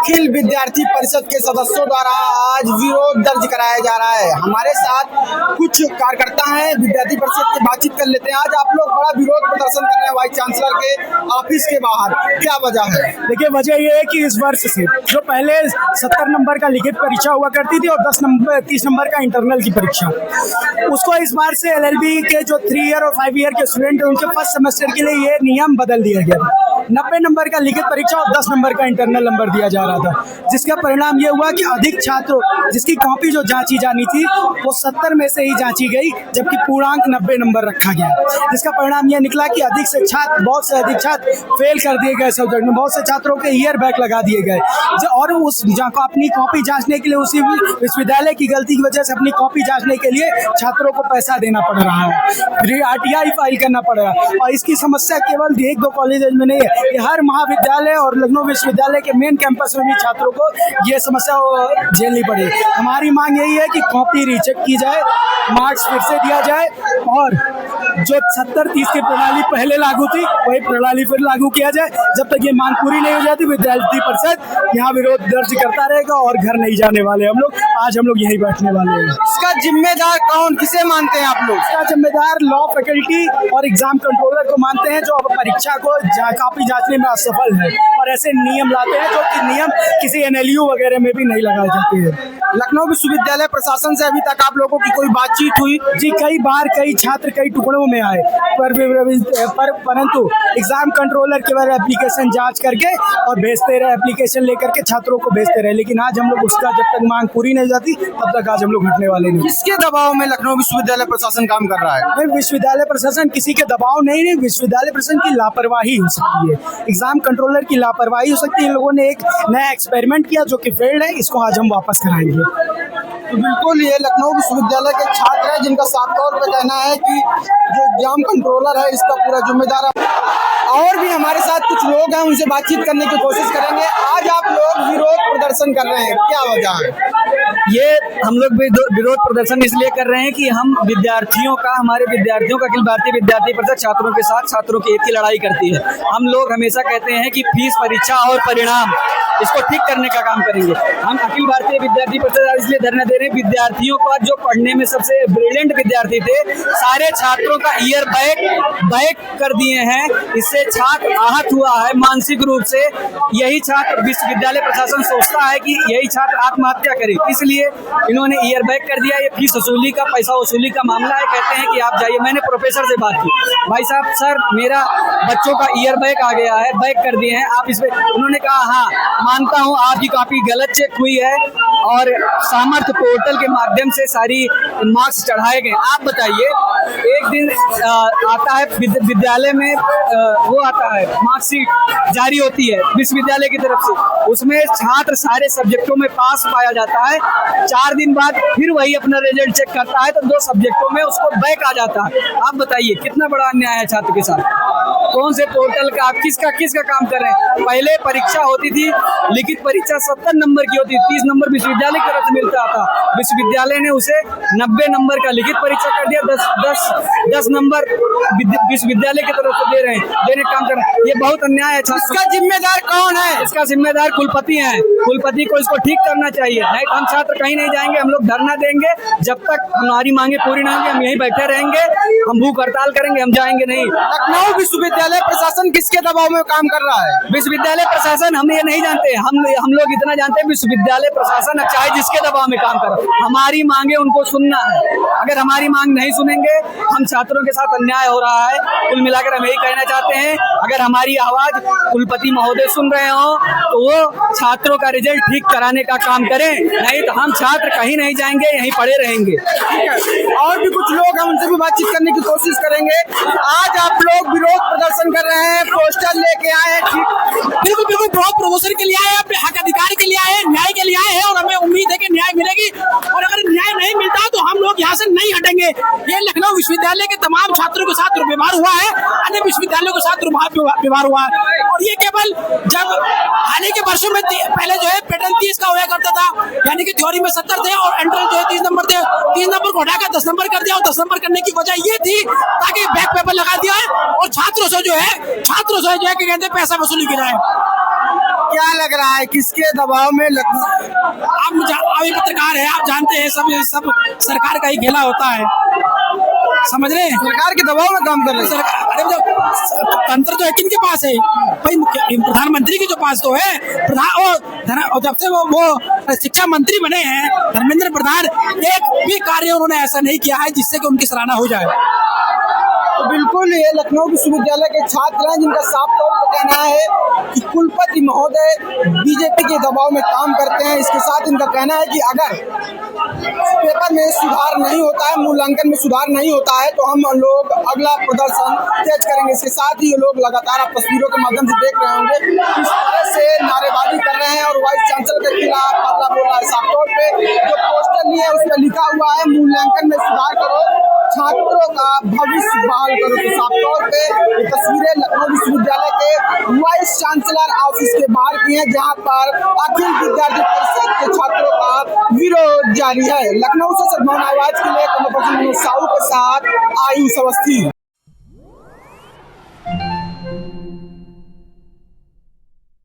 अखिल विद्यार्थी परिषद के सदस्यों द्वारा आज विरोध दर्ज कराया जा रहा है। हमारे साथ कुछ कार्यकर्ता हैं विद्यार्थी परिषद की, बातचीत कर लेते हैं। आज आप लोग बड़ा विरोध प्रदर्शन कर रहे हैं वाइस चांसलर के ऑफिस के बाहर, क्या वजह है? देखिए, वजह ये है कि इस वर्ष से जो पहले 70 नंबर का लिखित परीक्षा हुआ करती थी और 30 नंबर का इंटरनल की परीक्षा, उसको इस बार से LLB के जो 3 ईयर और 5 ईयर के स्टूडेंट हैं उनके फर्स्ट सेमेस्टर के लिए ये नियम बदल दिया गया। 90 नंबर का लिखित परीक्षा और 10 नंबर का इंटरनल नंबर दिया जा रहा था, जिसका परिणाम ये हुआ कि अधिक छात्रों जिसकी कॉपी जो जांची जानी थी वो 70 में से ही जांची गई, जबकि पूर्णांक 90 नंबर रखा गया। जिसका परिणाम ये निकला कि बहुत से अधिक छात्र फेल कर दिए गए सब्जेक्ट में, बहुत से छात्रों के ईयर बैक लगा दिए गए और उस अपनी कॉपी जांचने के लिए उसी विश्वविद्यालय की गलती की वजह से अपनी कॉपी जांचने के लिए छात्रों को पैसा देना पड़ रहा है, RTI फाइल करना पड़ रहा है। और इसकी समस्या केवल 1-2 कॉलेज में नहीं है, ये हर महाविद्यालय और लखनऊ विश्वविद्यालय के मेन कैंपस में भी छात्रों को ये समस्या झेलनी पड़ी। हमारी मांग यही है कि कॉपी रीचेक की जाए, मार्क्स फिर से दिया जाए और जो 70-30 की प्रणाली पहले लागू थी वही प्रणाली फिर लागू किया जाए। जब तक ये मांग पूरी नहीं हो जाती विद्यार्थी परिषद यहाँ विरोध दर्ज करता रहेगा और घर नहीं जाने वाले हम लोग। आज हम लोग यहीं बैठने वाले हैं। इसका जिम्मेदार कौन, किसे मानते हैं आप लोग? इसका जिम्मेदार लॉ फैकल्टी और एग्जाम कंट्रोलर को मानते हैं, जो अब परीक्षा को कॉपी जांचने में असफल है और ऐसे नियम लाते हैं जो कि नियम किसी NLU वगैरह में भी नहीं लगाए जाते हैं। लखनऊ विश्वविद्यालय प्रशासन से अभी तक आप लोगों की कोई बातचीत हुई? जी, कई बार कई छात्र कई टुकड़ों में आए परंतु एग्जाम कंट्रोलर केवल एप्लीकेशन जांच करके और भेजते रहे, एप्लीकेशन लेकर के छात्रों को भेजते रहे। लेकिन आज हम लोग उसका जब तक मांग पूरी नहीं जाती तब तक आज हम लोग हटने वाले नहीं। किसके दबाव में लखनऊ विश्वविद्यालय प्रशासन काम कर रहा है? नहीं, विश्वविद्यालय प्रशासन किसी के दबाव नहीं, विश्वविद्यालय प्रशासन की लापरवाही हो सकती है, एग्जाम कंट्रोलर की लापरवाही हो सकती है। इन लोगों ने एक नया एक्सपेरिमेंट किया जो कि फेल्ड है, इसको आज हम वापस कराएंगे। तो बिल्कुल ये लखनऊ विश्वविद्यालय के छात्र हैं जिनका साफ तौर पर कहना है कि जो एग्जाम कंट्रोलर है इसका पूरा जिम्मेदार। और भी हमारे साथ कुछ लोग हैं, उनसे बातचीत करने की कोशिश करेंगे। आज आप लोग विरोध प्रदर्शन कर रहे हैं, क्या वजह है? ये हम लोग भी विरोध प्रदर्शन इसलिए कर रहे हैं कि हमारे विद्यार्थियों का अखिल भारतीय विद्यार्थी परिषद छात्रों के साथ छात्रों की एक ही लड़ाई करती है। हम लोग हमेशा कहते हैं कि फीस, परीक्षा और परिणाम इसको ठीक करने का काम करेंगे। हम अखिल भारतीय विद्यार्थी परिषद इसलिए धरना दे रहे हैं, विद्यार्थियों का जो पढ़ने में सबसे ब्रिलियंट विद्यार्थी थे सारे छात्रों का ईयर बैक कर दिए हैं। इससे छात्र आहत हुआ है मानसिक रूप से। यही छात्र, विश्वविद्यालय प्रशासन सोचता है कि यही छात्र आत्महत्या करे, इसलिए इन्होंने ईयर बैक कर दिया। ये फीस वसूली का, पैसा वसूली का मामला है। कहते हैं कि आप जाइए। मैंने प्रोफेसर से बात की, भाई साहब सर मेरा बच्चों का ईयर बैक आ गया है, बैक कर दिए हैं आप इस पे। उन्होंने कहा हाँ मानता हूँ आपकी कॉपी गलत चेक हुई है और सामर्थ्य पोर्टल के माध्यम से सारी मार्क्स चढ़ाए गए। आप बताइए, एक दिन आता है विद्यालय में वो आता है मार्कशीट जारी होती है विश्वविद्यालय की तरफ से, उसमें छात्र सारे सब्जेक्टों में पास पाया जाता है। 4 दिन बाद फिर वही अपना रिजल्ट चेक करता है तो 2 सब्जेक्टों में उसको बैक आ जाता है। आप बताइए कितना बड़ा अन्याय है छात्र के साथ। कौन से पोर्टल का आप किसका काम कर रहे हैं? पहले परीक्षा होती थी, लिखित परीक्षा 70 नंबर की होती, 30 नंबर विश्वविद्यालय की तरफ से मिलता था। विश्वविद्यालय ने उसे 90 नंबर का लिखित परीक्षा कर दिया, 10 नंबर विश्वविद्यालय की तरफ से देने काम कर रहे हैं। ये बहुत अन्याय है। इसका जिम्मेदार कौन है? इसका जिम्मेदार कुलपति हैं। कुलपति को इसको ठीक करना चाहिए, नहीं तो हम छात्र कहीं नहीं जाएंगे। हम लोग धरना देंगे जब तक हमारी मांगे पूरी नहीं होंगी, हम यहीं बैठे रहेंगे। हम भूख हड़ताल करेंगे, हम जाएंगे नहीं। लखनऊ विश्वविद्यालय प्रशासन किसके दबाव में काम कर रहा है? विश्वविद्यालय प्रशासन हम ये नहीं जानते। हम लोग इतना जानते हैं विश्वविद्यालय प्रशासन चाहे जिसके दबाव में काम करे, हमारी मांगे उनको सुनना है। अगर हमारी मांग नहीं सुनेंगे, हम छात्रों के साथ अन्याय हो रहा है। कुल मिलाकर हम यही कहना चाहते हैं, अगर हमारी आवाज कुलपति महोदय सुन रहे हो तो वो छात्रों का रिजल्ट ठीक कराने का काम करें, नहीं तो हम छात्र कहीं नहीं जाएंगे, यहीं पड़े रहेंगे। और भी कुछ लोग हैं, उनसे भी बातचीत करने की कोशिश करेंगे। आज आप लोग विरोध प्रदर्शन कर रहे हैं, पोस्टर लेके आए हैं। बिल्कुल विरोध प्रदर्शन के लिए आए हैं, अपने हक अधिकार के लिए आए हैं, न्याय के लिए आए हैं और हमें उम्मीद है कि न्याय मिलेगी। और अगर न्याय नहीं मिलता तो हम लोग यहाँ से नहीं हटेंगे। ये लखनऊ विश्वविद्यालय के तमाम छात्रों के साथ दुर्व्यवहार हुआ है, अन्य विश्वविद्यालयों के साथ दुर्व्यवहार हुआ है। और ये केवल जब आने के वर्षों में पहले जो है पैटर्न 30 का हुआ करता था, यानी कि थ्योरी में 70 थे और एंट्रेंस जो है 30 नंबर थे। 30 नंबर को हटाकर 10 नंबर कर दिया और 10 नंबर करने की वजह ये थी ताकि बैक पेपर लगा दिया है और छात्रों से जो है कि कहते हैं पैसा वसूली की जाए। क्या लग रहा है किसके दबाव में लखनऊ? आप एक पत्रकार है, आप जानते हैं सब सरकार का ही खेला होता है, समझ रहे हैं? सरकार के दबाव में काम कर रहे हैं। तंत्र तो है किनके पास है भाई? प्रधानमंत्री के जो पास तो है। और जब से वो शिक्षा मंत्री बने हैं धर्मेंद्र प्रधान, एक भी कार्य उन्होंने ऐसा नहीं किया है जिससे कि उनकी सराहना हो जाए। तो बिल्कुल ये लखनऊ विश्वविद्यालय के छात्र हैं जिनका साफ तौर पर कहना है कि कुलपति महोदय बीजेपी के दबाव में काम करते हैं। इसके साथ इनका कहना है कि अगर पेपर में सुधार नहीं होता है, मूल्यांकन में सुधार नहीं होता है, तो हम लोग अगला प्रदर्शन तेज करेंगे। इसके साथ ही ये लोग लगातार आप तस्वीरों के माध्यम से देख रहे होंगे किस तरह से नारेबाजी कर रहे हैं और वाइस चांसलर के खिलाफ हल्ला बोल रहा है। साफ तौर पे जो पोस्टर लिए है उसमें लिखा हुआ है मूल्यांकन में सुधार करो, छात्रों का भविष्य बहाल करो। तो साफ तौर पे ये तस्वीरें लखनऊ विश्वविद्यालय के वाइस चांसलर ऑफिस के बाहर की हैं, जहां पर अखिल विद्यार्थी परिषद के छात्रों का विरोध जारी है। लखनऊ से सद्भावना आवाज के लिए कमल साहू के साथ आयुष अवस्थी।